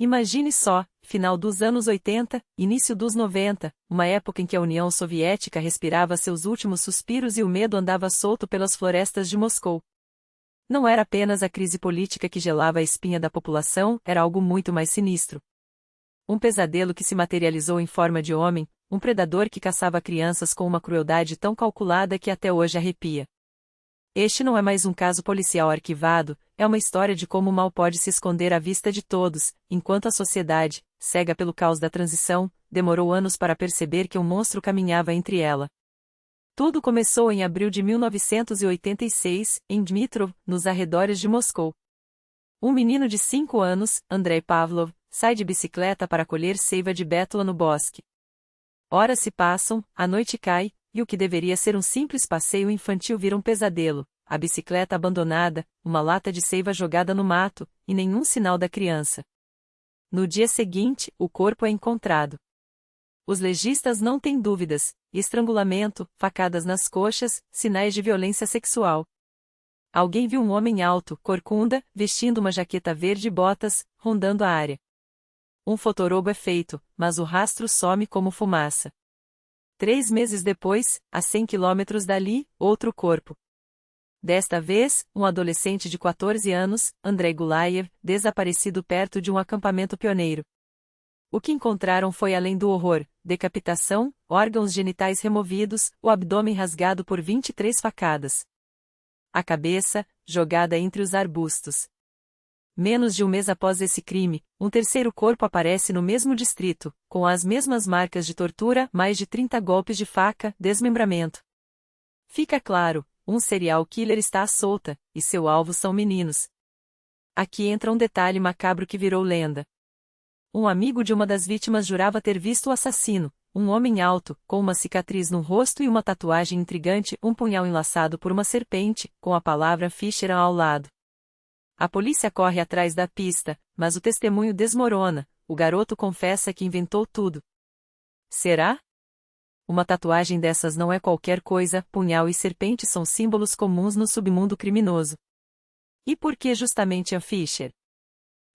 Imagine só, final dos anos 80, início dos 90, uma época em que a União Soviética respirava seus últimos suspiros e o medo andava solto pelas florestas de Moscou. Não era apenas a crise política que gelava a espinha da população, era algo muito mais sinistro. Um pesadelo que se materializou em forma de homem, um predador que caçava crianças com uma crueldade tão calculada que até hoje arrepia. Este não é mais um caso policial arquivado, é uma história de como o mal pode se esconder à vista de todos, enquanto a sociedade, cega pelo caos da transição, demorou anos para perceber que um monstro caminhava entre ela. Tudo começou em abril de 1986, em Dmitrov, nos arredores de Moscou. Um menino de 5 anos, Andrei Pavlov, sai de bicicleta para colher seiva de bétula no bosque. Horas se passam, a noite cai, e o que deveria ser um simples passeio infantil vira um pesadelo, a bicicleta abandonada, uma lata de seiva jogada no mato, e nenhum sinal da criança. No dia seguinte, o corpo é encontrado. Os legistas não têm dúvidas, estrangulamento, facadas nas coxas, sinais de violência sexual. Alguém viu um homem alto, corcunda, vestindo uma jaqueta verde e botas, rondando a área. Um fotorobo é feito, mas o rastro some como fumaça. 3 meses depois, a 100 quilômetros dali, outro corpo. Desta vez, um adolescente de 14 anos, Andrei Gulaev, desaparecido perto de um acampamento pioneiro. O que encontraram foi além do horror, decapitação, órgãos genitais removidos, o abdômen rasgado por 23 facadas. A cabeça, jogada entre os arbustos. Menos de um mês após esse crime, um terceiro corpo aparece no mesmo distrito, com as mesmas marcas de tortura, mais de 30 golpes de faca, desmembramento. Fica claro, um serial killer está à solta, e seu alvo são meninos. Aqui entra um detalhe macabro que virou lenda. Um amigo de uma das vítimas jurava ter visto o assassino, um homem alto, com uma cicatriz no rosto e uma tatuagem intrigante, um punhal enlaçado por uma serpente, com a palavra Fischer ao lado. A polícia corre atrás da pista, mas o testemunho desmorona, o garoto confessa que inventou tudo. Será? Uma tatuagem dessas não é qualquer coisa, punhal e serpente são símbolos comuns no submundo criminoso. E por que justamente a Fischer?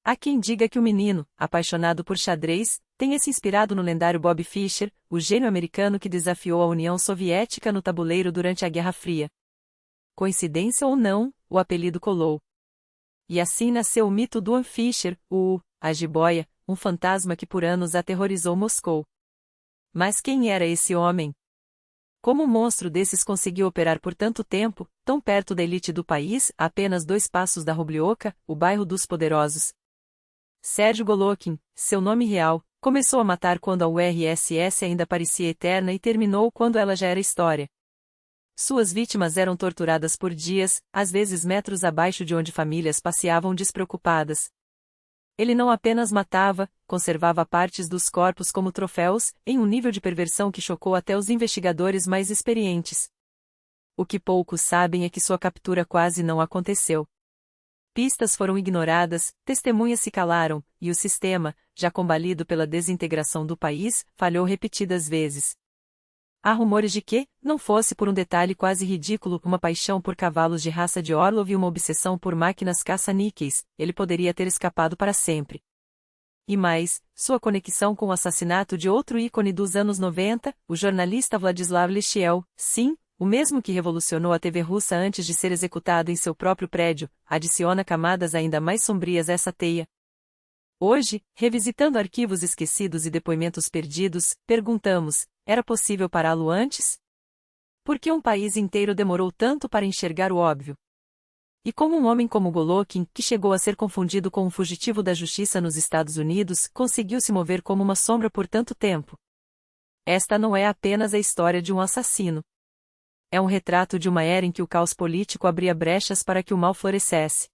Há quem diga que o menino, apaixonado por xadrez, tenha se inspirado no lendário Bob Fischer, o gênio americano que desafiou a União Soviética no tabuleiro durante a Guerra Fria. Coincidência ou não, o apelido colou. E assim nasceu o mito do An Fischer, a jiboia, um fantasma que por anos aterrorizou Moscou. Mas quem era esse homem? Como um monstro desses conseguiu operar por tanto tempo, tão perto da elite do país, a apenas 2 passos da Rubliovka, o bairro dos poderosos? Sérgio Golokin, seu nome real, começou a matar quando a URSS ainda parecia eterna e terminou quando ela já era história. Suas vítimas eram torturadas por dias, às vezes metros abaixo de onde famílias passeavam despreocupadas. Ele não apenas matava, conservava partes dos corpos como troféus, em um nível de perversão que chocou até os investigadores mais experientes. O que poucos sabem é que sua captura quase não aconteceu. Pistas foram ignoradas, testemunhas se calaram, e o sistema, já combalido pela desintegração do país, falhou repetidas vezes. Há rumores de que, não fosse por um detalhe quase ridículo, uma paixão por cavalos de raça de Orlov e uma obsessão por máquinas caça-níqueis, ele poderia ter escapado para sempre. E mais, sua conexão com o assassinato de outro ícone dos anos 90, o jornalista Vladislav Lechiel, sim, o mesmo que revolucionou a TV russa antes de ser executado em seu próprio prédio, adiciona camadas ainda mais sombrias a essa teia. Hoje, revisitando arquivos esquecidos e depoimentos perdidos, perguntamos: era possível pará-lo antes? Por que um país inteiro demorou tanto para enxergar o óbvio? E como um homem como Golokin, que chegou a ser confundido com um fugitivo da justiça nos Estados Unidos, conseguiu se mover como uma sombra por tanto tempo? Esta não é apenas a história de um assassino. É um retrato de uma era em que o caos político abria brechas para que o mal florescesse.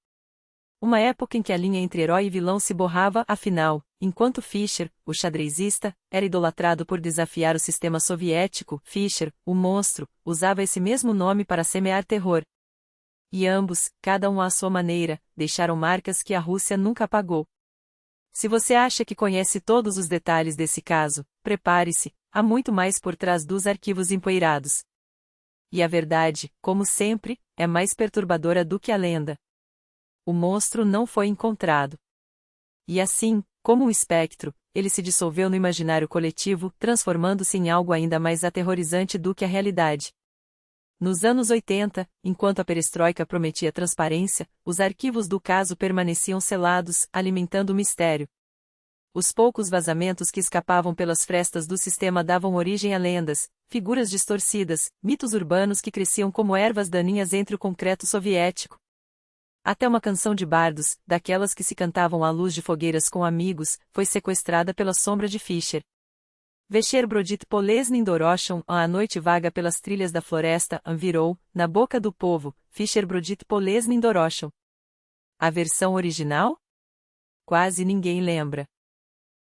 Uma época em que a linha entre herói e vilão se borrava, afinal, enquanto Fischer, o xadrezista, era idolatrado por desafiar o sistema soviético, Fischer, o monstro, usava esse mesmo nome para semear terror. E ambos, cada um à sua maneira, deixaram marcas que a Rússia nunca apagou. Se você acha que conhece todos os detalhes desse caso, prepare-se, há muito mais por trás dos arquivos empoeirados. E a verdade, como sempre, é mais perturbadora do que a lenda. O monstro não foi encontrado. E assim, Como um espectro, ele se dissolveu no imaginário coletivo, transformando-se em algo ainda mais aterrorizante do que a realidade. Nos anos 80, enquanto a perestroika prometia transparência, os arquivos do caso permaneciam selados, alimentando o mistério. Os poucos vazamentos que escapavam pelas frestas do sistema davam origem a lendas, figuras distorcidas, mitos urbanos que cresciam como ervas daninhas entre o concreto soviético. Até uma canção de bardos, daquelas que se cantavam à luz de fogueiras com amigos, foi sequestrada pela sombra de Fischer. Vesher Brodit Polesny Doroshon, a noite vaga pelas trilhas da floresta, virou, na boca do povo, Fischer Brodit Polesny Doroshon. A versão original? Quase ninguém lembra.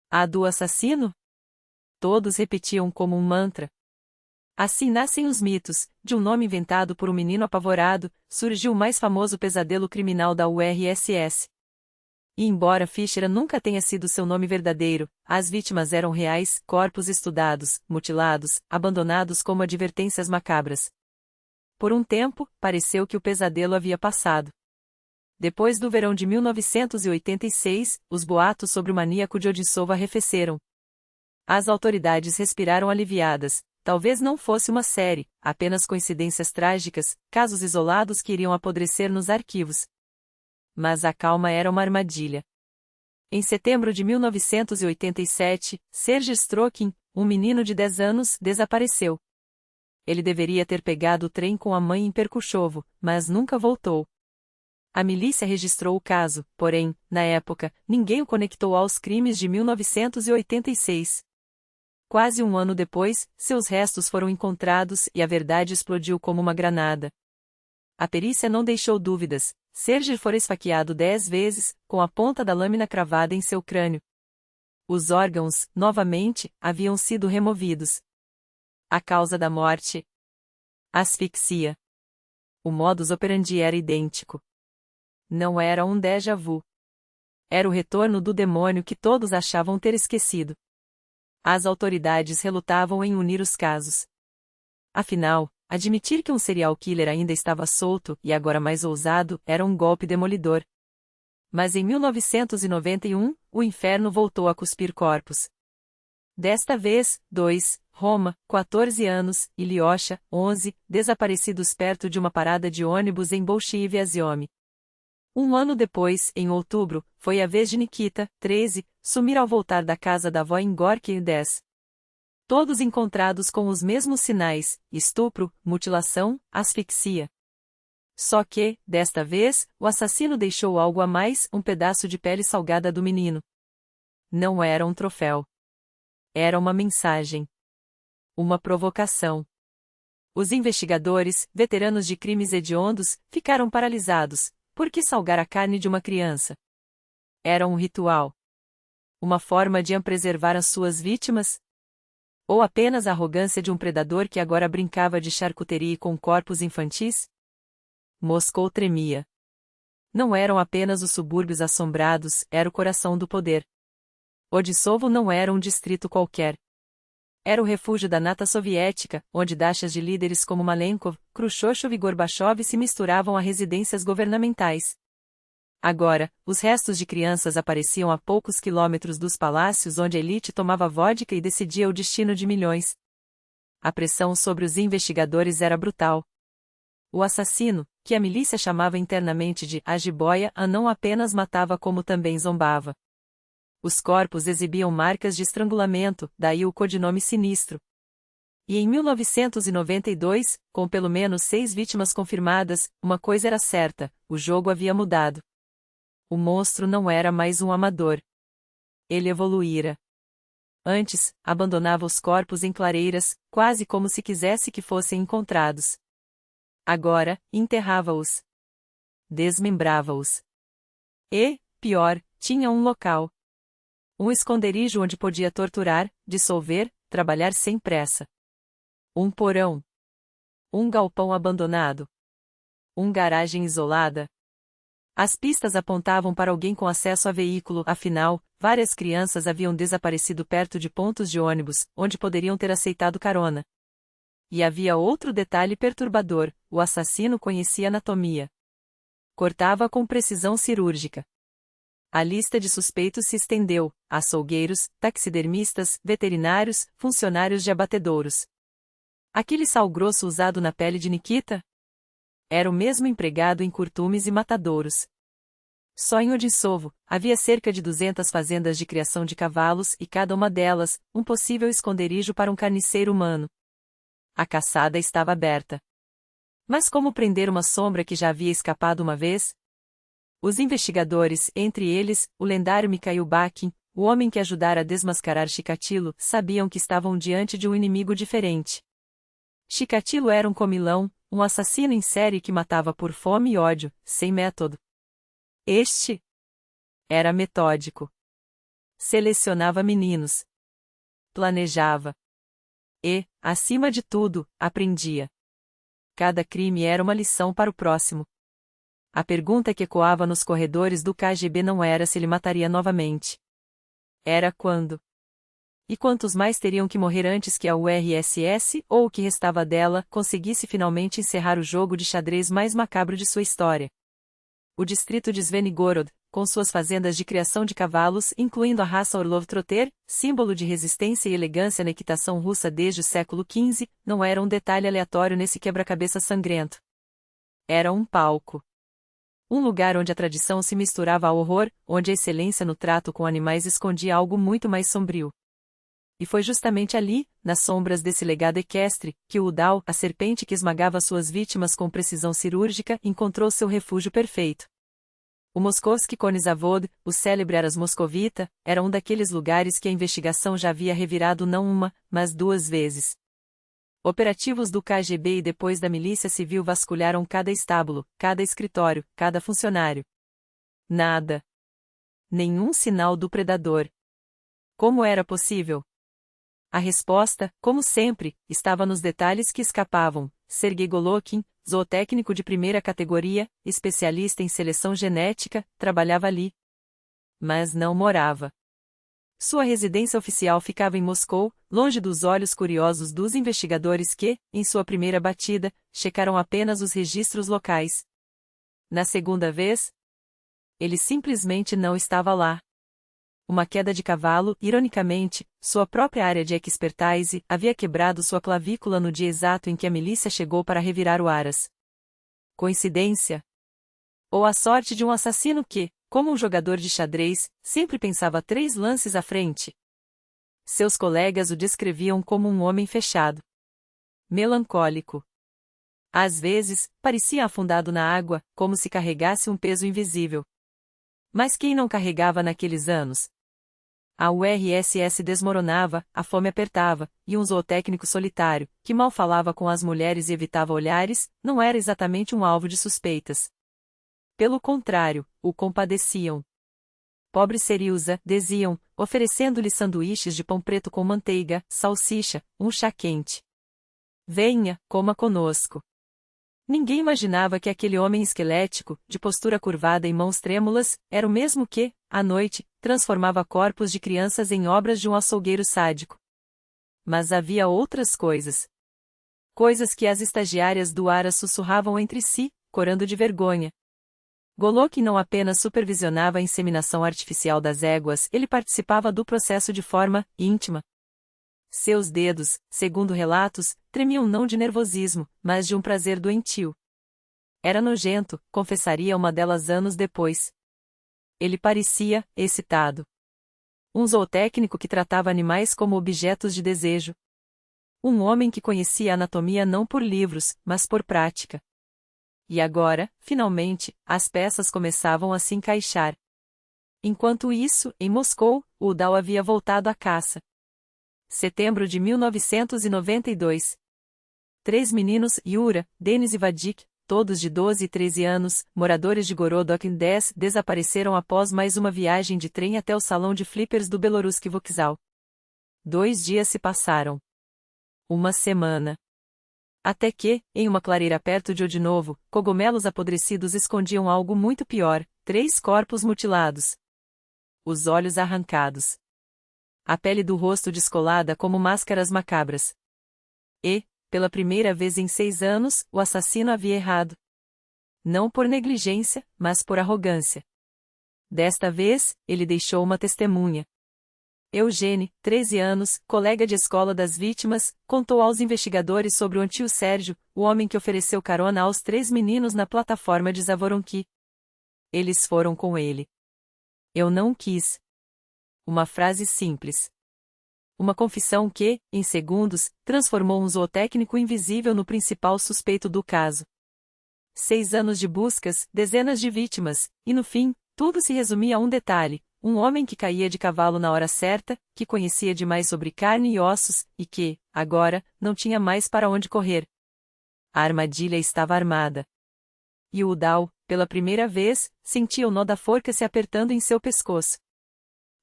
A do assassino? Todos repetiam como um mantra. Assim nascem os mitos. De um nome inventado por um menino apavorado, surgiu o mais famoso pesadelo criminal da URSS. E embora Fischer nunca tenha sido seu nome verdadeiro, as vítimas eram reais, corpos estudados, mutilados, abandonados como advertências macabras. Por um tempo, pareceu que o pesadelo havia passado. Depois do verão de 1986, os boatos sobre o maníaco de Odissova arrefeceram. As autoridades respiraram aliviadas. Talvez não fosse uma série, apenas coincidências trágicas, casos isolados que iriam apodrecer nos arquivos. Mas a calma era uma armadilha. Em setembro de 1987, Sergei Strokin, um menino de 10 anos, desapareceu. Ele deveria ter pegado o trem com a mãe em Perkuchovo, mas nunca voltou. A milícia registrou o caso, porém, na época, ninguém o conectou aos crimes de 1986. Quase um ano depois, seus restos foram encontrados e a verdade explodiu como uma granada. A perícia não deixou dúvidas. Sergei fora esfaqueado 10 vezes, com a ponta da lâmina cravada em seu crânio. Os órgãos, novamente, haviam sido removidos. A causa da morte? Asfixia. O modus operandi era idêntico. Não era um déjà vu. Era o retorno do demônio que todos achavam ter esquecido. As autoridades relutavam em unir os casos. Afinal, admitir que um serial killer ainda estava solto e agora mais ousado era um golpe demolidor. Mas em 1991, o inferno voltou a cuspir corpos. Desta vez, Roma, 14 anos, e Lyosha, 11, desaparecidos perto de uma parada de ônibus em Bolshieve-Aziome. Um ano depois, em outubro, foi a vez de Nikita, 13, sumir ao voltar da casa da avó em Gorky, 10. Todos encontrados com os mesmos sinais: estupro, mutilação, asfixia. Só que, desta vez, o assassino deixou algo a mais, um pedaço de pele salgada do menino. Não era um troféu. Era uma mensagem. Uma provocação. Os investigadores, veteranos de crimes hediondos, ficaram paralisados. Por que salgar a carne de uma criança? Era um ritual. Uma forma de preservar as suas vítimas? Ou apenas a arrogância de um predador que agora brincava de charcuterie com corpos infantis? Moscou tremia. Não eram apenas os subúrbios assombrados, era o coração do poder. Odissovo não era um distrito qualquer. Era o refúgio da nata soviética, onde dachas de líderes como Malenkov, Khrushchev e Gorbachev se misturavam a residências governamentais. Agora, os restos de crianças apareciam a poucos quilômetros dos palácios onde a elite tomava vodka e decidia o destino de milhões. A pressão sobre os investigadores era brutal. O assassino, que a milícia chamava internamente de a jiboia, não apenas matava como também zombava. Os corpos exibiam marcas de estrangulamento, daí o codinome sinistro. E em 1992, com pelo menos 6 vítimas confirmadas, uma coisa era certa: o jogo havia mudado. O monstro não era mais um amador. Ele evoluíra. Antes, abandonava os corpos em clareiras, quase como se quisesse que fossem encontrados. Agora, enterrava-os. Desmembrava-os. E, pior, tinha um local. Um esconderijo onde podia torturar, dissolver, trabalhar sem pressa. Um porão. Um galpão abandonado. Um garagem isolada. As pistas apontavam para alguém com acesso a veículo, afinal, várias crianças haviam desaparecido perto de pontos de ônibus, onde poderiam ter aceitado carona. E havia outro detalhe perturbador: o assassino conhecia anatomia. Cortava com precisão cirúrgica. A lista de suspeitos se estendeu: açougueiros, taxidermistas, veterinários, funcionários de abatedouros. Aquele sal grosso usado na pele de Nikita? Era o mesmo empregado em curtumes e matadouros. Só em Odinsovo, havia cerca de 200 fazendas de criação de cavalos e cada uma delas, um possível esconderijo para um carniceiro humano. A caçada estava aberta. Mas como prender uma sombra que já havia escapado uma vez? Os investigadores, entre eles, o lendário Mikhail Bakin, o homem que ajudara a desmascarar Chikatilo, sabiam que estavam diante de um inimigo diferente. Chikatilo era um comilão, um assassino em série que matava por fome e ódio, sem método. Este era metódico. Selecionava meninos. Planejava. E, acima de tudo, aprendia. Cada crime era uma lição para o próximo. A pergunta que ecoava nos corredores do KGB não era se ele mataria novamente. Era quando. E quantos mais teriam que morrer antes que a URSS, ou o que restava dela, conseguisse finalmente encerrar o jogo de xadrez mais macabro de sua história? O distrito de Svenigorod, com suas fazendas de criação de cavalos, incluindo a raça Orlov-Trotter, símbolo de resistência e elegância na equitação russa desde o século XV, não era um detalhe aleatório nesse quebra-cabeça sangrento. Era um palco. Um lugar onde a tradição se misturava ao horror, onde a excelência no trato com animais escondia algo muito mais sombrio. E foi justamente ali, nas sombras desse legado equestre, que o Udal, a serpente que esmagava suas vítimas com precisão cirúrgica, encontrou seu refúgio perfeito. O Moskovski Konizavod, o célebre Aras Moscovita, era um daqueles lugares que a investigação já havia revirado não uma, mas duas vezes. Operativos do KGB e depois da milícia civil vasculharam cada estábulo, cada escritório, cada funcionário. Nada. Nenhum sinal do predador. Como era possível? A resposta, como sempre, estava nos detalhes que escapavam. Sergei Golokin, zootécnico de primeira categoria, especialista em seleção genética, trabalhava ali. Mas não morava. Sua residência oficial ficava em Moscou, longe dos olhos curiosos dos investigadores que, em sua primeira batida, checaram apenas os registros locais. Na segunda vez, ele simplesmente não estava lá. Uma queda de cavalo, ironicamente, sua própria área de expertise, havia quebrado sua clavícula no dia exato em que a milícia chegou para revirar o Aras. Coincidência? Ou a sorte de um assassino que, como um jogador de xadrez, sempre pensava 3 lances à frente? Seus colegas o descreviam como um homem fechado. Melancólico. Às vezes, parecia afundado na água, como se carregasse um peso invisível. Mas quem não carregava naqueles anos? A URSS desmoronava, a fome apertava, e um zootécnico solitário, que mal falava com as mulheres e evitava olhares, não era exatamente um alvo de suspeitas. Pelo contrário, o compadeciam. Pobre Seriusa, diziam, oferecendo-lhe sanduíches de pão preto com manteiga, salsicha, um chá quente. Venha, coma conosco. Ninguém imaginava que aquele homem esquelético, de postura curvada e mãos trêmulas, era o mesmo que, à noite, transformava corpos de crianças em obras de um açougueiro sádico. Mas havia outras coisas. Coisas que as estagiárias do Aras sussurravam entre si, corando de vergonha. Golokin não apenas supervisionava a inseminação artificial das éguas, ele participava do processo de forma íntima. Seus dedos, segundo relatos, tremiam não de nervosismo, mas de um prazer doentio. Era nojento, confessaria uma delas anos depois. Ele parecia excitado. Um zootécnico que tratava animais como objetos de desejo. Um homem que conhecia a anatomia não por livros, mas por prática. E agora, finalmente, as peças começavam a se encaixar. Enquanto isso, em Moscou, o Udal havia voltado à caça. Setembro de 1992. 3 meninos, Yura, Denis e Vadik, todos de 12 e 13 anos, moradores de Gorodok 10, desapareceram após mais uma viagem de trem até o salão de flippers do Beloruski Vokzal. 2 dias se passaram. Uma semana. Até que, em uma clareira perto de Odinovo, cogumelos apodrecidos escondiam algo muito pior: 3 corpos mutilados. Os olhos arrancados. A pele do rosto descolada como máscaras macabras. E, pela primeira vez em 6 anos, o assassino havia errado. Não por negligência, mas por arrogância. Desta vez, ele deixou uma testemunha. Eugene, 13 anos, colega de escola das vítimas, contou aos investigadores sobre o tio Sérgio, o homem que ofereceu carona aos 3 meninos na plataforma de Zavoronqui. Eles foram com ele. Eu não quis. Uma frase simples. Uma confissão que, em segundos, transformou um zootécnico invisível no principal suspeito do caso. 6 anos de buscas, dezenas de vítimas, e no fim, tudo se resumia a um detalhe: um homem que caía de cavalo na hora certa, que conhecia demais sobre carne e ossos, e que, agora, não tinha mais para onde correr. A armadilha estava armada. E o Udall, pela primeira vez, sentia o nó da forca se apertando em seu pescoço.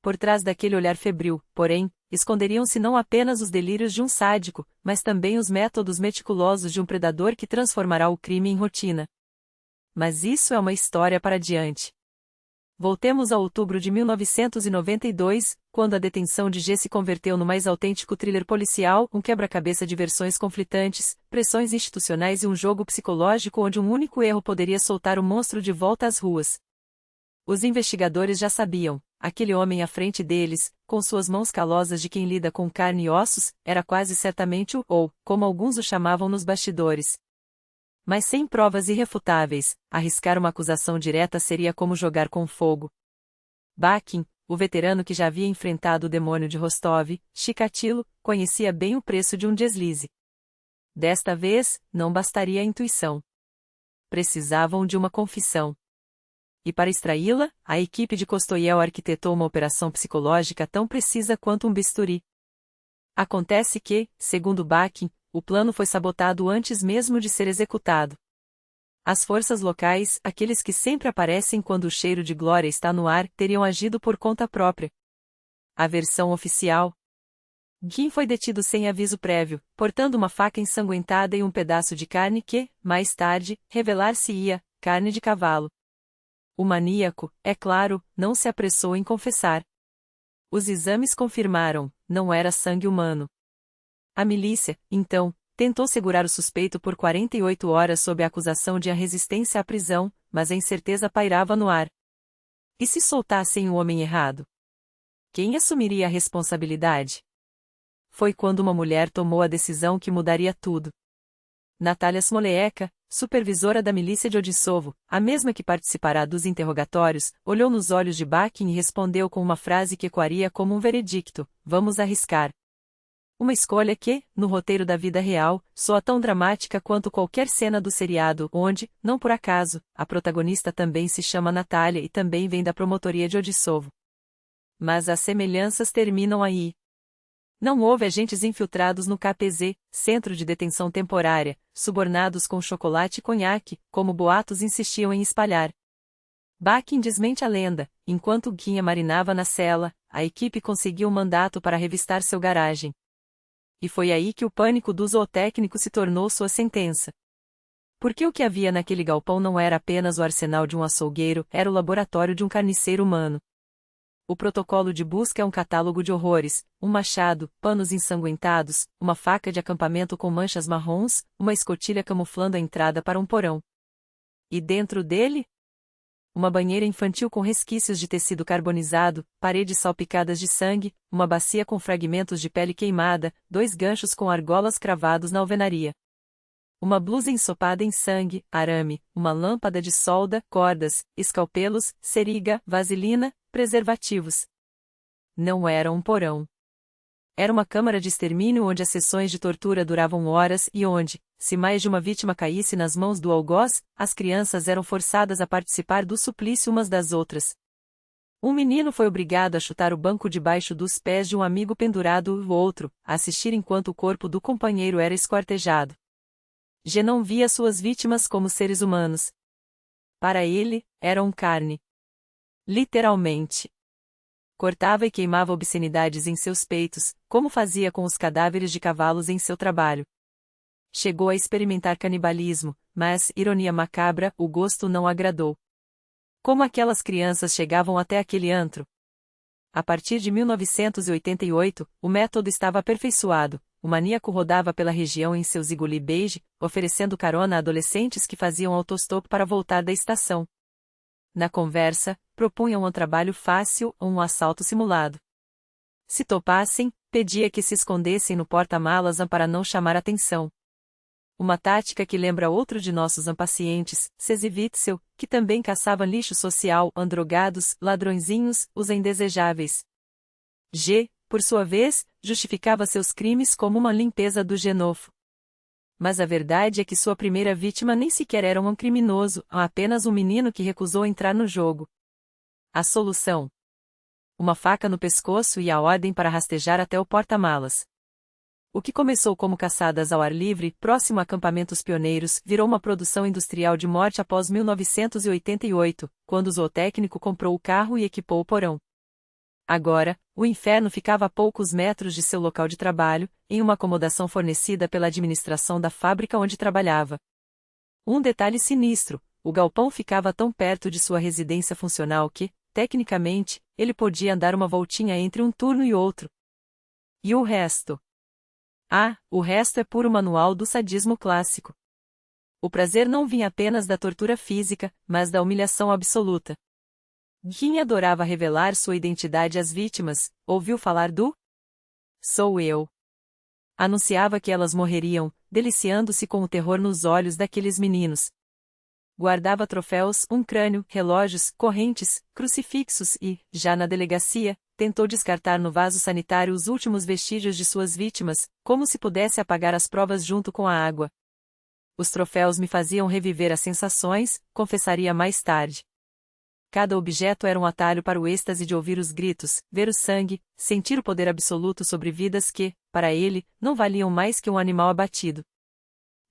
Por trás daquele olhar febril, porém, esconderiam-se não apenas os delírios de um sádico, mas também os métodos meticulosos de um predador que transformará o crime em rotina. Mas isso é uma história para diante. Voltemos a outubro de 1992, quando a detenção de G se converteu no mais autêntico thriller policial, um quebra-cabeça de versões conflitantes, pressões institucionais e um jogo psicológico onde um único erro poderia soltar o monstro de volta às ruas. Os investigadores já sabiam, aquele homem à frente deles, com suas mãos calosas de quem lida com carne e ossos, era quase certamente ou, como alguns o chamavam nos bastidores. Mas sem provas irrefutáveis, arriscar uma acusação direta seria como jogar com fogo. Bakin, o veterano que já havia enfrentado o demônio de Rostov, Chikatilo, conhecia bem o preço de um deslize. Desta vez, não bastaria a intuição. Precisavam de uma confissão. E para extraí-la, a equipe de Kostoyel arquitetou uma operação psicológica tão precisa quanto um bisturi. Acontece que, segundo Bakin, o plano foi sabotado antes mesmo de ser executado. As forças locais, aqueles que sempre aparecem quando o cheiro de glória está no ar, teriam agido por conta própria. A versão oficial. Gin foi detido sem aviso prévio, portando uma faca ensanguentada e um pedaço de carne que, mais tarde, revelar-se-ia, carne de cavalo. O maníaco, é claro, não se apressou em confessar. Os exames confirmaram, não era sangue humano. A milícia, então, tentou segurar o suspeito por 48 horas sob a acusação de resistência à prisão, mas a incerteza pairava no ar. E se soltassem o homem errado? Quem assumiria a responsabilidade? Foi quando uma mulher tomou a decisão que mudaria tudo. Natália Smoleeka, supervisora da milícia de Odissovo, a mesma que participará dos interrogatórios, olhou nos olhos de Bakin e respondeu com uma frase que ecoaria como um veredicto: vamos arriscar. Uma escolha que, no roteiro da vida real, soa tão dramática quanto qualquer cena do seriado onde, não por acaso, a protagonista também se chama Natália e também vem da promotoria de Odissovo. Mas as semelhanças terminam aí. Não houve agentes infiltrados no KPZ, Centro de Detenção Temporária, subornados com chocolate e conhaque, como boatos insistiam em espalhar. Bakin desmente a lenda: enquanto Guinha marinava na cela, a equipe conseguiu um mandato para revistar seu garagem. E foi aí que o pânico do zootécnico se tornou sua sentença. Porque o que havia naquele galpão não era apenas o arsenal de um açougueiro, era o laboratório de um carniceiro humano. O protocolo de busca é um catálogo de horrores: um machado, panos ensanguentados, uma faca de acampamento com manchas marrons, uma escotilha camuflando a entrada para um porão. E dentro dele? Uma banheira infantil com resquícios de tecido carbonizado, paredes salpicadas de sangue, uma bacia com fragmentos de pele queimada, 2 ganchos com argolas cravados na alvenaria. Uma blusa ensopada em sangue, arame, uma lâmpada de solda, cordas, escalpelos, seriga, vaselina, preservativos. Não era um porão. Era uma câmara de extermínio onde as sessões de tortura duravam horas e onde, se mais de uma vítima caísse nas mãos do algoz, as crianças eram forçadas a participar do suplício umas das outras. Um menino foi obrigado a chutar o banco debaixo dos pés de um amigo pendurado e o outro, a assistir enquanto o corpo do companheiro era esquartejado. G não via suas vítimas como seres humanos. Para ele, eram carne. Literalmente. Cortava e queimava obscenidades em seus peitos, como fazia com os cadáveres de cavalos em seu trabalho. Chegou a experimentar canibalismo, mas, ironia macabra, o gosto não agradou. Como aquelas crianças chegavam até aquele antro? A partir de 1988, o método estava aperfeiçoado. O maníaco rodava pela região em seu Ziguli beige, oferecendo carona a adolescentes que faziam autostop para voltar da estação. na conversa, propunham um trabalho fácil ou um assalto simulado. Se topassem, pedia que se escondessem no porta-malas para não chamar atenção. Uma tática que lembra outro de nossos impacientes, Cesi Witzel, que também caçava lixo social, androgados, ladrõezinhos, os indesejáveis. G, por sua vez, justificava seus crimes como uma limpeza do genofo. Mas a verdade é que sua primeira vítima nem sequer era um criminoso, apenas um menino que recusou entrar no jogo. A solução: uma faca no pescoço e a ordem para rastejar até o porta-malas. O que começou como caçadas ao ar livre, próximo a acampamentos pioneiros, virou uma produção industrial de morte após 1988, quando o zootécnico comprou o carro e equipou o porão. Agora, o inferno ficava a poucos metros de seu local de trabalho, em uma acomodação fornecida pela administração da fábrica onde trabalhava. Um detalhe sinistro: o galpão ficava tão perto de sua residência funcional que, tecnicamente, ele podia andar uma voltinha entre um turno e outro. E o resto? O resto é puro manual do sadismo clássico. O prazer não vinha apenas da tortura física, mas da humilhação absoluta. Guin adorava revelar sua identidade às vítimas. Ouviu falar do? Sou eu. Anunciava que elas morreriam, deliciando-se com o terror nos olhos daqueles meninos. Guardava troféus, um crânio, relógios, correntes, crucifixos e, já na delegacia, tentou descartar no vaso sanitário os últimos vestígios de suas vítimas, como se pudesse apagar as provas junto com a água. Os troféus me faziam reviver as sensações, confessaria mais tarde. Cada objeto era um atalho para o êxtase de ouvir os gritos, ver o sangue, sentir o poder absoluto sobre vidas que, para ele, não valiam mais que um animal abatido.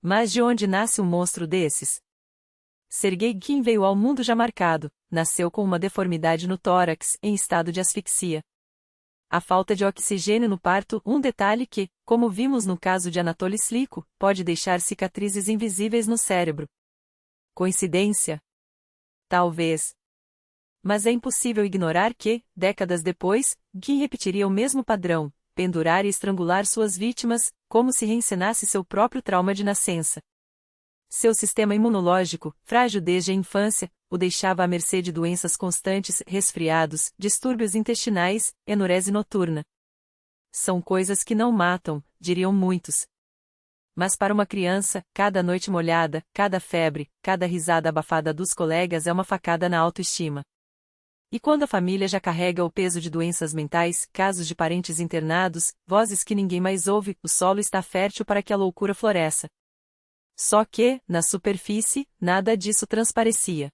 Mas de onde nasce um monstro desses? Sergei Guin veio ao mundo já marcado, nasceu com uma deformidade no tórax, em estado de asfixia. A falta de oxigênio no parto, um detalhe que, como vimos no caso de Anatoly Sliko, pode deixar cicatrizes invisíveis no cérebro. Coincidência? Talvez. Mas é impossível ignorar que, décadas depois, Guin repetiria o mesmo padrão, pendurar e estrangular suas vítimas, como se reencenasse seu próprio trauma de nascença. Seu sistema imunológico, frágil desde a infância, o deixava à mercê de doenças constantes, resfriados, distúrbios intestinais, enurese noturna. São coisas que não matam, diriam muitos. Mas para uma criança, cada noite molhada, cada febre, cada risada abafada dos colegas é uma facada na autoestima. E quando a família já carrega o peso de doenças mentais, casos de parentes internados, vozes que ninguém mais ouve, o solo está fértil para que a loucura floresça. Só que, na superfície, nada disso transparecia.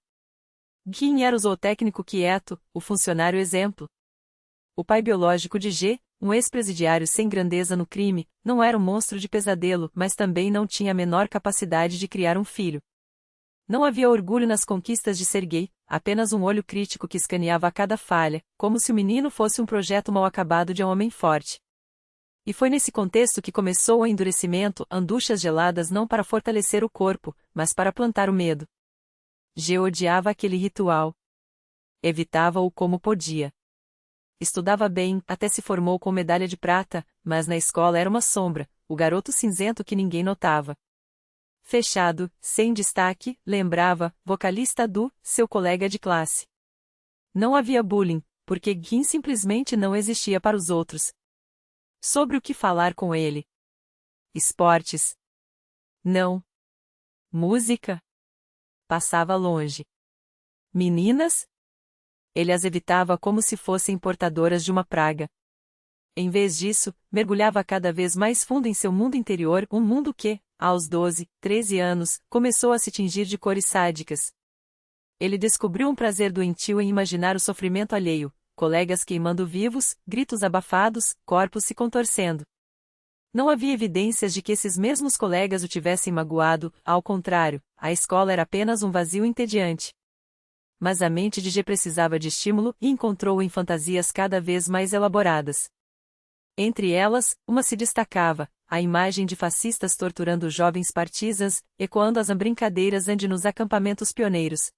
Guin era o zootécnico quieto, o funcionário exemplo. O pai biológico de G, um ex-presidiário sem grandeza no crime, não era um monstro de pesadelo, mas também não tinha a menor capacidade de criar um filho. Não havia orgulho nas conquistas de Sergei, apenas um olho crítico que escaneava a cada falha, como se o menino fosse um projeto mal acabado de um homem forte. E foi nesse contexto que começou o endurecimento, anduchas geladas não para fortalecer o corpo, mas para plantar o medo. G odiava aquele ritual. Evitava-o como podia. Estudava bem, até se formou com medalha de prata, mas na escola era uma sombra, o garoto cinzento que ninguém notava. Fechado, sem destaque, lembrava, vocalista do, seu colega de classe. Não havia bullying, porque Guin simplesmente não existia para os outros. Sobre o que falar com ele? Esportes? Não. Música? Passava longe. Meninas? Ele as evitava como se fossem portadoras de uma praga. Em vez disso, mergulhava cada vez mais fundo em seu mundo interior, um mundo que, aos 12, 13 anos, começou a se tingir de cores sádicas. Ele descobriu um prazer doentio em imaginar o sofrimento alheio, colegas queimando vivos, gritos abafados, corpos se contorcendo. Não havia evidências de que esses mesmos colegas o tivessem magoado, ao contrário, a escola era apenas um vazio entediante. Mas a mente de G precisava de estímulo e encontrou-o em fantasias cada vez mais elaboradas. Entre elas, uma se destacava, a imagem de fascistas torturando jovens partisans, ecoando as brincadeiras ande nos acampamentos pioneiros.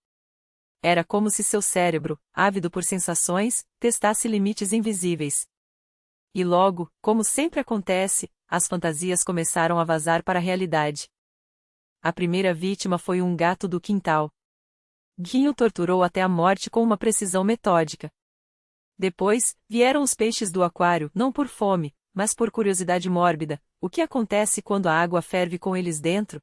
Era como se seu cérebro, ávido por sensações, testasse limites invisíveis. E logo, como sempre acontece, as fantasias começaram a vazar para a realidade. A primeira vítima foi um gato do quintal. Guin o torturou até a morte com uma precisão metódica. Depois, vieram os peixes do aquário, não por fome, mas por curiosidade mórbida. O que acontece quando a água ferve com eles dentro?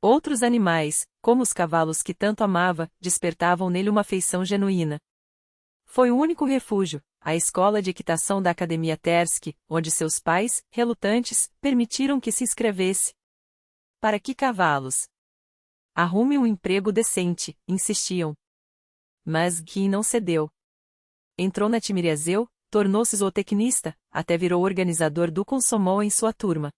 Outros animais, como os cavalos que tanto amava, despertavam nele uma afeição genuína. Foi o único refúgio, a escola de equitação da Academia Tersky, onde seus pais, relutantes, permitiram que se inscrevesse. Para que cavalos? Arrume um emprego decente, insistiam. Mas Guin não cedeu. Entrou na Timiriazeu, tornou-se zootecnista, até virou organizador do Consomol em sua turma.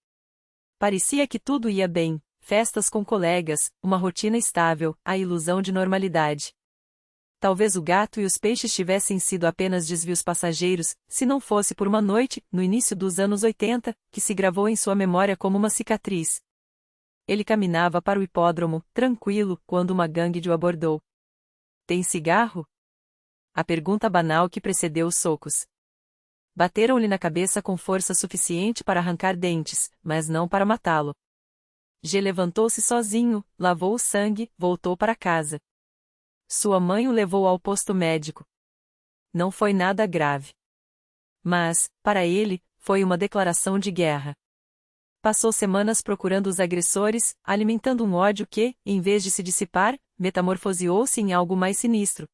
Parecia que tudo ia bem, festas com colegas, uma rotina estável, a ilusão de normalidade. Talvez o gato e os peixes tivessem sido apenas desvios passageiros, se não fosse por uma noite, no início dos anos 80, que se gravou em sua memória como uma cicatriz. Ele caminhava para o hipódromo, tranquilo, quando uma gangue o abordou. Tem cigarro? A pergunta banal que precedeu os socos. Bateram-lhe na cabeça com força suficiente para arrancar dentes, mas não para matá-lo. G levantou-se sozinho, lavou o sangue, voltou para casa. Sua mãe o levou ao posto médico. Não foi nada grave. Mas, para ele, foi uma declaração de guerra. Passou semanas procurando os agressores, alimentando um ódio que, em vez de se dissipar, metamorfoseou-se em algo mais sinistro.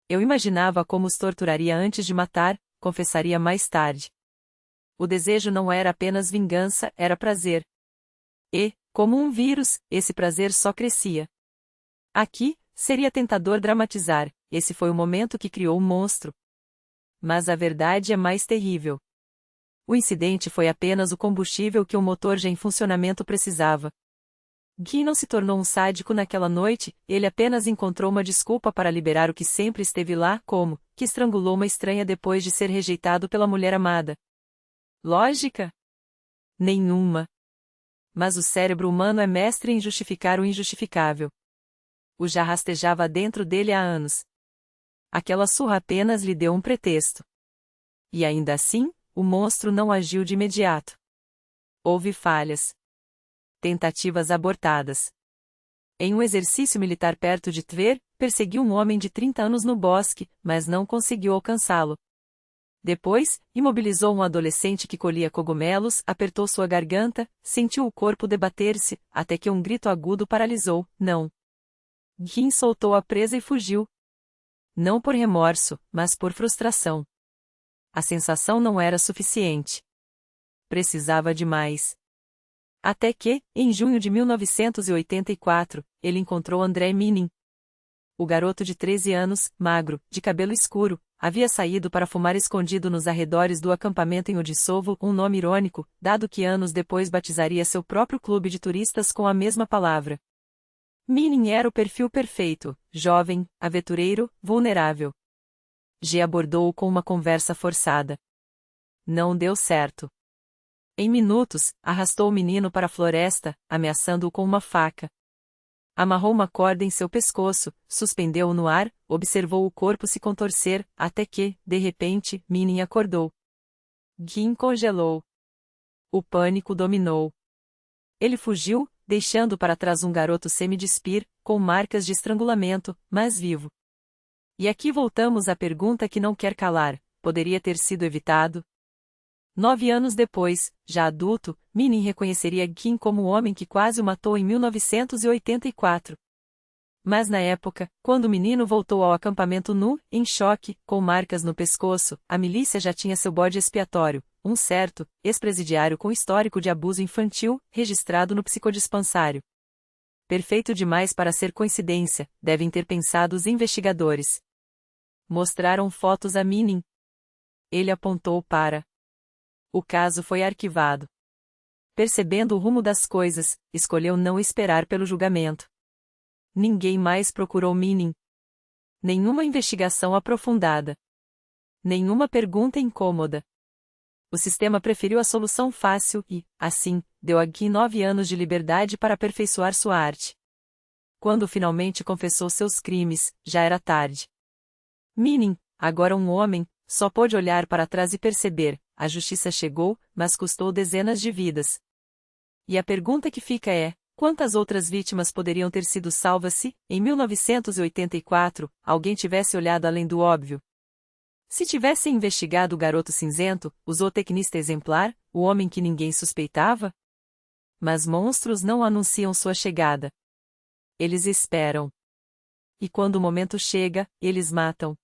Eu imaginava como os torturaria antes de matar, confessaria mais tarde. O desejo não era apenas vingança, era prazer. E, como um vírus, esse prazer só crescia. Aqui, seria tentador dramatizar, esse foi o momento que criou o monstro. Mas a verdade é mais terrível. O incidente foi apenas o combustível que o motor já em funcionamento precisava. Guy não se tornou um sádico naquela noite, ele apenas encontrou uma desculpa para liberar o que sempre esteve lá, como, que estrangulou uma estranha depois de ser rejeitado pela mulher amada. Lógica? Nenhuma. Mas o cérebro humano é mestre em justificar o injustificável. O já rastejava dentro dele há anos. Aquela surra apenas lhe deu um pretexto. E ainda assim, o monstro não agiu de imediato. Houve falhas. Tentativas abortadas. Em um exercício militar perto de Tver, perseguiu um homem de 30 anos no bosque, mas não conseguiu alcançá-lo. Depois, imobilizou um adolescente que colhia cogumelos, apertou sua garganta, sentiu o corpo debater-se, até que um grito agudo paralisou, não. Guin soltou a presa e fugiu. Não por remorso, mas por frustração. A sensação não era suficiente. Precisava de mais. Até que, em junho de 1984, ele encontrou André Minin. O garoto de 13 anos, magro, de cabelo escuro, havia saído para fumar escondido nos arredores do acampamento em Odissovo, um nome irônico, dado que anos depois batizaria seu próprio clube de turistas com a mesma palavra. Minin era o perfil perfeito, jovem, aventureiro, vulnerável. G abordou-o com uma conversa forçada. Não deu certo. Em minutos, arrastou o menino para a floresta, ameaçando-o com uma faca. Amarrou uma corda em seu pescoço, suspendeu-o no ar, observou o corpo se contorcer, até que, de repente, Minin acordou. Guin congelou. O pânico dominou. Ele fugiu, deixando para trás um garoto semi-despir, com marcas de estrangulamento, mas vivo. E aqui voltamos à pergunta que não quer calar: poderia ter sido evitado? 9 anos depois, já adulto, Minin reconheceria Guin como o homem que quase o matou em 1984. Mas na época, quando o menino voltou ao acampamento nu, em choque, com marcas no pescoço, a milícia já tinha seu bode expiatório, um certo, ex-presidiário com histórico de abuso infantil, registrado no psicodispensário. Perfeito demais para ser coincidência, devem ter pensado os investigadores. Mostraram fotos a Minin. Ele apontou para. O caso foi arquivado. Percebendo o rumo das coisas, escolheu não esperar pelo julgamento. Ninguém mais procurou Minin. Nenhuma investigação aprofundada. Nenhuma pergunta incômoda. O sistema preferiu a solução fácil e, assim, deu a Guy 9 anos de liberdade para aperfeiçoar sua arte. Quando finalmente confessou seus crimes, já era tarde. Minin, agora um homem, só pôde olhar para trás e perceber: a justiça chegou, mas custou dezenas de vidas. E a pergunta que fica é: Quantas outras vítimas poderiam ter sido salvas se, em 1984, alguém tivesse olhado além do óbvio? Se tivessem investigado o garoto cinzento, o zootecnista exemplar, o homem que ninguém suspeitava? Mas monstros não anunciam sua chegada. Eles esperam. E quando o momento chega, eles matam.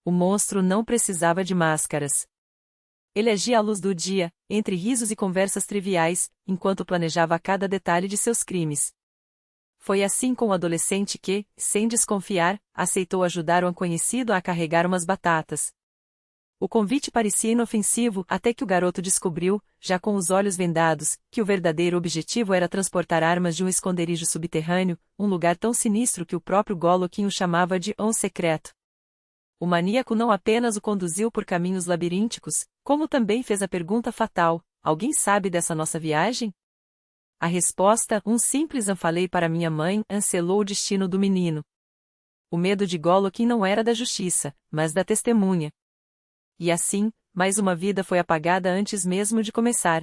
O monstro não precisava de máscaras. Ele agia à luz do dia, entre risos e conversas triviais, enquanto planejava cada detalhe de seus crimes. Foi assim com o adolescente que, sem desconfiar, aceitou ajudar um conhecido a carregar umas batatas. O convite parecia inofensivo até que o garoto descobriu, já com os olhos vendados, que o verdadeiro objetivo era transportar armas de um esconderijo subterrâneo, um lugar tão sinistro que o próprio Golokin o chamava de um secreto. O maníaco não apenas o conduziu por caminhos labirínticos, como também fez a pergunta fatal: alguém sabe dessa nossa viagem? A resposta, um simples falei para minha mãe, selou o destino do menino. O medo de Golokin não era da justiça, mas da testemunha. E assim, mais uma vida foi apagada antes mesmo de começar.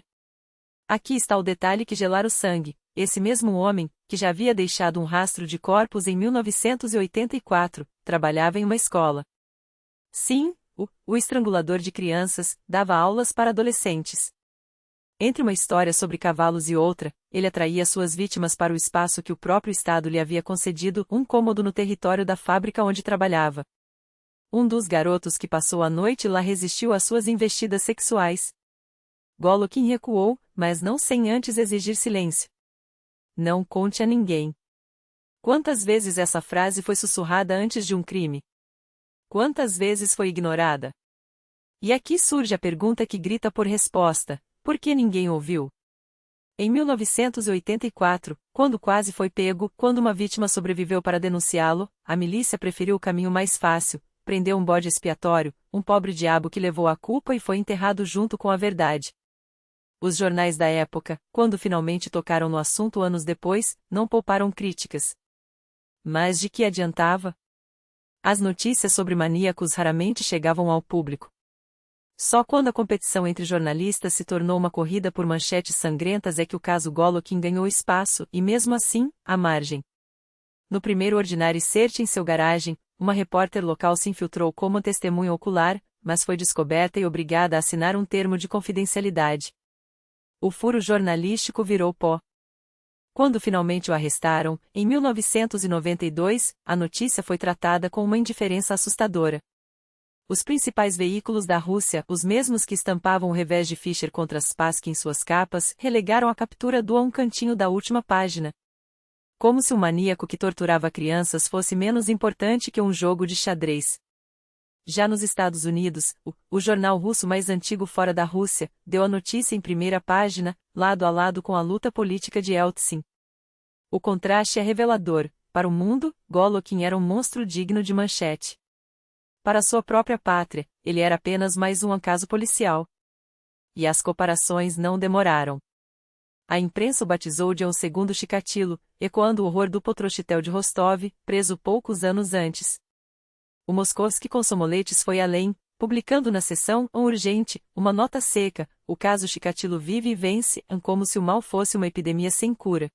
Aqui está o detalhe que gelara o sangue: esse mesmo homem, que já havia deixado um rastro de corpos em 1984, trabalhava em uma escola. Sim, o estrangulador de crianças, dava aulas para adolescentes. Entre uma história sobre cavalos e outra, ele atraía suas vítimas para o espaço que o próprio Estado lhe havia concedido, um cômodo no território da fábrica onde trabalhava. Um dos garotos que passou a noite lá resistiu às suas investidas sexuais. Golokin recuou, mas não sem antes exigir silêncio. Não conte a ninguém. Quantas vezes essa frase foi sussurrada antes de um crime? Quantas vezes foi ignorada? E aqui surge a pergunta que grita por resposta: por que ninguém ouviu? Em 1984, quando quase foi pego, quando uma vítima sobreviveu para denunciá-lo, a milícia preferiu o caminho mais fácil: prendeu um bode expiatório, um pobre diabo que levou a culpa e foi enterrado junto com a verdade. Os jornais da época, quando finalmente tocaram no assunto anos depois, não pouparam críticas. Mas de que adiantava? As notícias sobre maníacos raramente chegavam ao público. Só quando a competição entre jornalistas se tornou uma corrida por manchetes sangrentas é que o caso Golokin ganhou espaço, e mesmo assim, à margem. No primeiro ordinário search em seu garagem, uma repórter local se infiltrou como testemunha ocular, mas foi descoberta e obrigada a assinar um termo de confidencialidade. O furo jornalístico virou pó. Quando finalmente o arrestaram, em 1992, a notícia foi tratada com uma indiferença assustadora. Os principais veículos da Rússia, os mesmos que estampavam o revés de Fischer contra Spassky em suas capas, relegaram a captura do a um cantinho da última página. Como se um maníaco que torturava crianças fosse menos importante que um jogo de xadrez. Já nos Estados Unidos, o jornal russo mais antigo fora da Rússia, deu a notícia em primeira página, lado a lado com a luta política de Yeltsin. O contraste é revelador: para o mundo, Golokin era um monstro digno de manchete. Para sua própria pátria, ele era apenas mais um caso policial. E as comparações não demoraram. A imprensa o batizou de um segundo Chikatilo, ecoando o horror do Potrochitel de Rostov, preso poucos anos antes. O Moskovski com Somoletes foi além, publicando na seção urgente uma nota seca: o caso Chikatilo vive e vence, como se o mal fosse uma epidemia sem cura.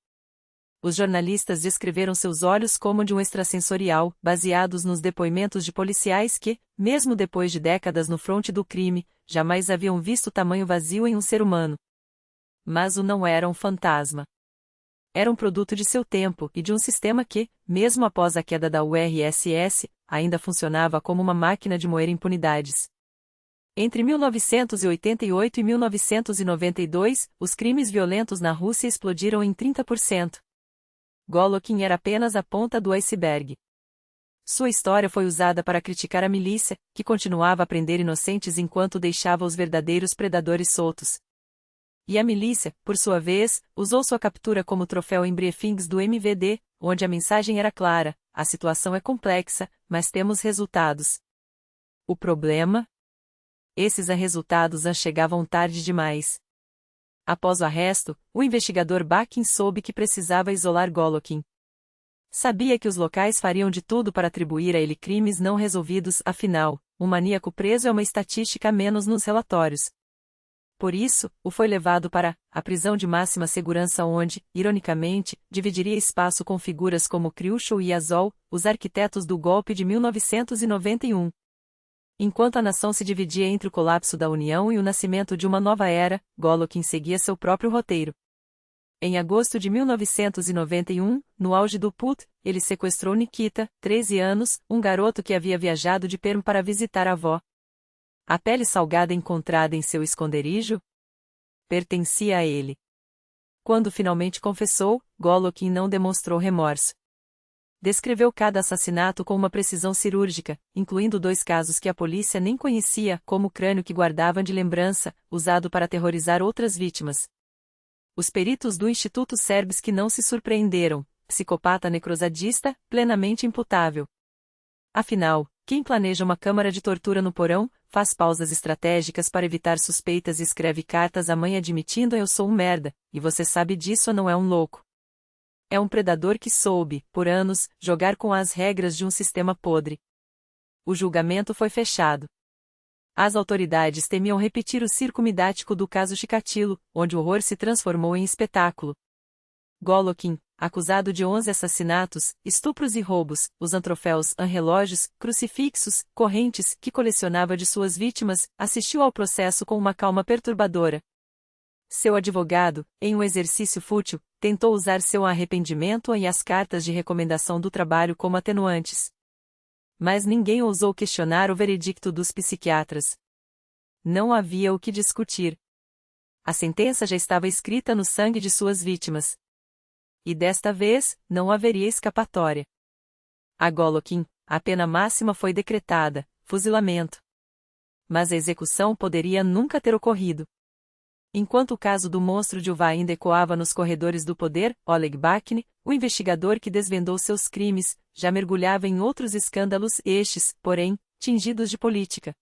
Os jornalistas descreveram seus olhos como de um extrasensorial, baseados nos depoimentos de policiais que, mesmo depois de décadas no fronte do crime, jamais haviam visto tamanho vazio em um ser humano. Mas o não era um fantasma. Era um produto de seu tempo e de um sistema que, mesmo após a queda da URSS, ainda funcionava como uma máquina de moer impunidades. Entre 1988 e 1992, os crimes violentos na Rússia explodiram em 30%. Golokin era apenas a ponta do iceberg. Sua história foi usada para criticar a milícia, que continuava a prender inocentes enquanto deixava os verdadeiros predadores soltos. E a milícia, por sua vez, usou sua captura como troféu em briefings do MVD, onde a mensagem era clara: a situação é complexa, mas temos resultados. O problema? Esses resultados chegavam tarde demais. Após o arresto, o investigador Bakin soube que precisava isolar Golokin. Sabia que os locais fariam de tudo para atribuir a ele crimes não resolvidos, afinal, um maníaco preso é uma estatística a menos nos relatórios. Por isso, o foi levado para a prisão de máxima segurança onde, ironicamente, dividiria espaço com figuras como Kriushchev e Azov, os arquitetos do golpe de 1991. Enquanto a nação se dividia entre o colapso da União e o nascimento de uma nova era, Golokhin seguia seu próprio roteiro. Em agosto de 1991, no auge do PUT, ele sequestrou Nikita, 13 anos, um garoto que havia viajado de Perm para visitar a avó. A pele salgada encontrada em seu esconderijo pertencia a ele. Quando finalmente confessou, Golokhin não demonstrou remorso. Descreveu cada assassinato com uma precisão cirúrgica, incluindo 2 casos que a polícia nem conhecia, como o crânio que guardavam de lembrança, usado para aterrorizar outras vítimas. Os peritos do Instituto Serbski não se surpreenderam, psicopata necrosadista, plenamente imputável. Afinal, quem planeja uma câmara de tortura no porão, faz pausas estratégicas para evitar suspeitas e escreve cartas à mãe admitindo eu sou um merda, e você sabe disso ou não é um louco. É um predador que soube, por anos, jogar com as regras de um sistema podre. O julgamento foi fechado. As autoridades temiam repetir o circo midático do caso Chikatilo, onde o horror se transformou em espetáculo. Golokhin, acusado de 11 assassinatos, estupros e roubos, usando troféus, relógios, crucifixos, correntes que colecionava de suas vítimas, assistiu ao processo com uma calma perturbadora. Seu advogado, em um exercício fútil, tentou usar seu arrependimento e as cartas de recomendação do trabalho como atenuantes. Mas ninguém ousou questionar o veredicto dos psiquiatras. Não havia o que discutir. A sentença já estava escrita no sangue de suas vítimas. E desta vez, não haveria escapatória. A Golokhin, a pena máxima foi decretada, fuzilamento. Mas a execução poderia nunca ter ocorrido. Enquanto o caso do monstro de Uva ainda ecoava nos corredores do poder, Oleg Bakhtin, o investigador que desvendou seus crimes, já mergulhava em outros escândalos estes, porém, tingidos de política.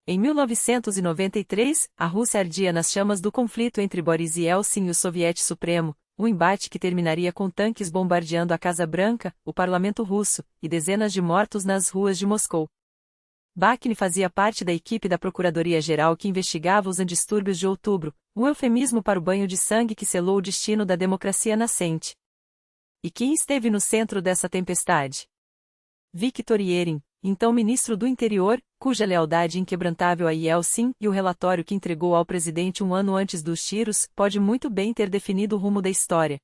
Em 1993, a Rússia ardia nas chamas do conflito entre Boris Yeltsin e o Soviete Supremo, um embate que terminaria com tanques bombardeando a Casa Branca, o parlamento russo, e dezenas de mortos nas ruas de Moscou. Bakhtin fazia parte da equipe da Procuradoria-Geral que investigava os distúrbios de outubro, um eufemismo para o banho de sangue que selou o destino da democracia nascente. E quem esteve no centro dessa tempestade? Viktor Yerin, então ministro do Interior, cuja lealdade inquebrantável a Yeltsin e o relatório que entregou ao presidente um ano antes dos tiros pode muito bem ter definido o rumo da história.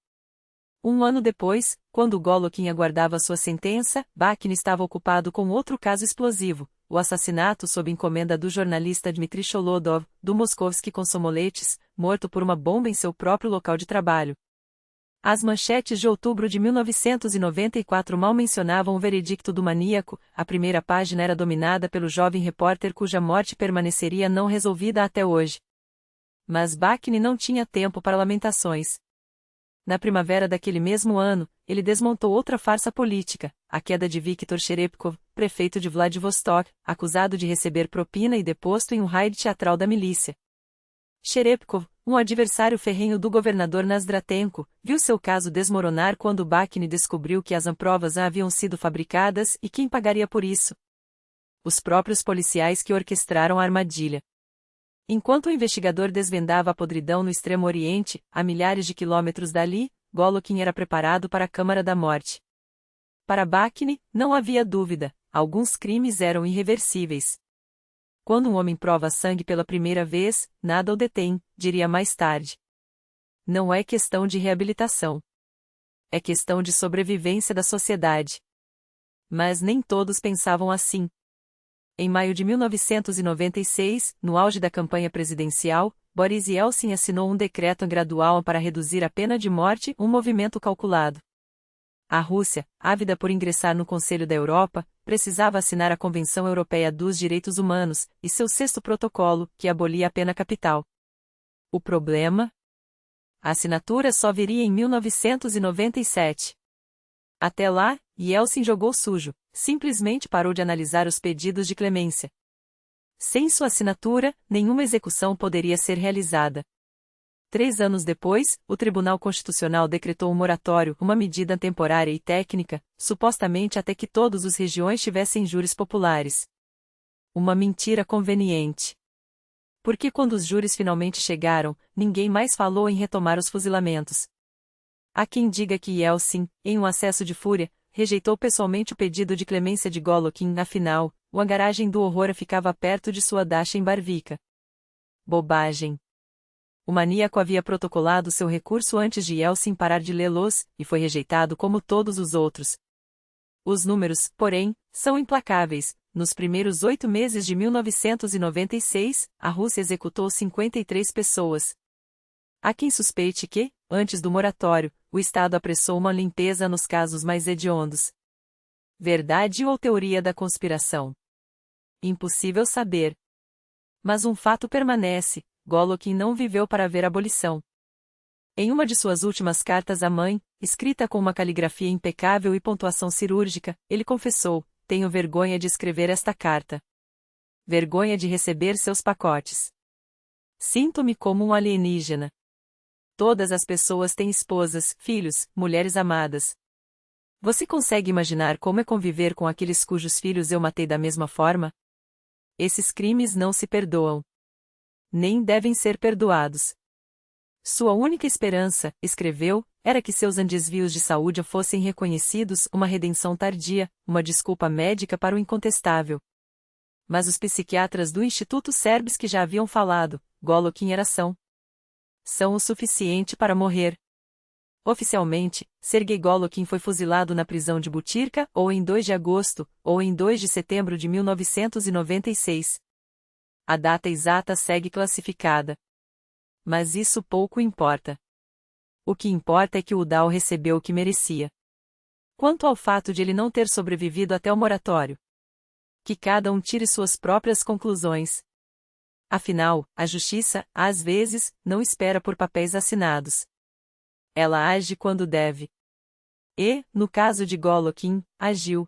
Um ano depois, quando Golokhin aguardava sua sentença, Bakhtin estava ocupado com outro caso explosivo, o assassinato sob encomenda do jornalista Dmitry Sholodov, do Moskovsky Komsomoletes, morto por uma bomba em seu próprio local de trabalho. As manchetes de outubro de 1994 mal mencionavam o veredicto do maníaco, a primeira página era dominada pelo jovem repórter cuja morte permaneceria não resolvida até hoje. Mas Bakhtin não tinha tempo para lamentações. Na primavera daquele mesmo ano, ele desmontou outra farsa política, a queda de Viktor Cherepkov, prefeito de Vladivostok, acusado de receber propina e deposto em um raid teatral da milícia. Cherepkov, um adversário ferrenho do governador Nazdratenko, viu seu caso desmoronar quando Bakhtin descobriu que as provas haviam sido fabricadas e quem pagaria por isso? Os próprios policiais que orquestraram a armadilha. Enquanto o investigador desvendava a podridão no Extremo Oriente, a milhares de quilômetros dali, Golokhin era preparado para a Câmara da Morte. Para Bakhtin, não havia dúvida, alguns crimes eram irreversíveis. Quando um homem prova sangue pela primeira vez, nada o detém, diria mais tarde. Não é questão de reabilitação. É questão de sobrevivência da sociedade. Mas nem todos pensavam assim. Em maio de 1996, no auge da campanha presidencial, Boris Yeltsin assinou um decreto gradual para reduzir a pena de morte, um movimento calculado. A Rússia, ávida por ingressar no Conselho da Europa, precisava assinar a Convenção Europeia dos Direitos Humanos, e seu sexto protocolo, que abolia a pena capital. O problema? A assinatura só viria em 1997. Até lá, Yeltsin jogou sujo, simplesmente parou de analisar os pedidos de clemência. Sem sua assinatura, nenhuma execução poderia ser realizada. 3 anos depois, o Tribunal Constitucional decretou um moratório, uma medida temporária e técnica, supostamente até que todas as regiões tivessem júris populares. Uma mentira conveniente. Porque quando os júris finalmente chegaram, ninguém mais falou em retomar os fuzilamentos. Há quem diga que Yeltsin, em um acesso de fúria, rejeitou pessoalmente o pedido de clemência de Golokin. Afinal, o hangaragem do horror ficava perto de sua dacha em Barvica. Bobagem. O maníaco havia protocolado seu recurso antes de Yeltsin parar de lê-los, e foi rejeitado como todos os outros. Os números, porém, são implacáveis. Nos primeiros 8 meses de 1996, a Rússia executou 53 pessoas. Há quem suspeite que, antes do moratório, o Estado apressou uma limpeza nos casos mais hediondos. Verdade ou teoria da conspiração? Impossível saber. Mas um fato permanece: Golokin não viveu para ver a abolição. Em uma de suas últimas cartas à mãe, escrita com uma caligrafia impecável e pontuação cirúrgica, ele confessou: tenho vergonha de escrever esta carta. Vergonha de receber seus pacotes. Sinto-me como um alienígena. Todas as pessoas têm esposas, filhos, mulheres amadas. Você consegue imaginar como é conviver com aqueles cujos filhos eu matei da mesma forma? Esses crimes não se perdoam. Nem devem ser perdoados. Sua única esperança, escreveu, era que seus desvios de saúde fossem reconhecidos, uma redenção tardia, uma desculpa médica para o incontestável. Mas os psiquiatras do Instituto Serbsky já haviam falado: Golokin era são. São o suficiente para morrer. Oficialmente, Sergei Golokin foi fuzilado na prisão de Butyrka, ou em 2 de agosto, ou em 2 de setembro de 1996. A data exata segue classificada. Mas isso pouco importa. O que importa é que o Udall recebeu o que merecia. Quanto ao fato de ele não ter sobrevivido até o moratório, que cada um tire suas próprias conclusões. Afinal, a justiça, às vezes, não espera por papéis assinados. Ela age quando deve. E, no caso de Golokin, agiu.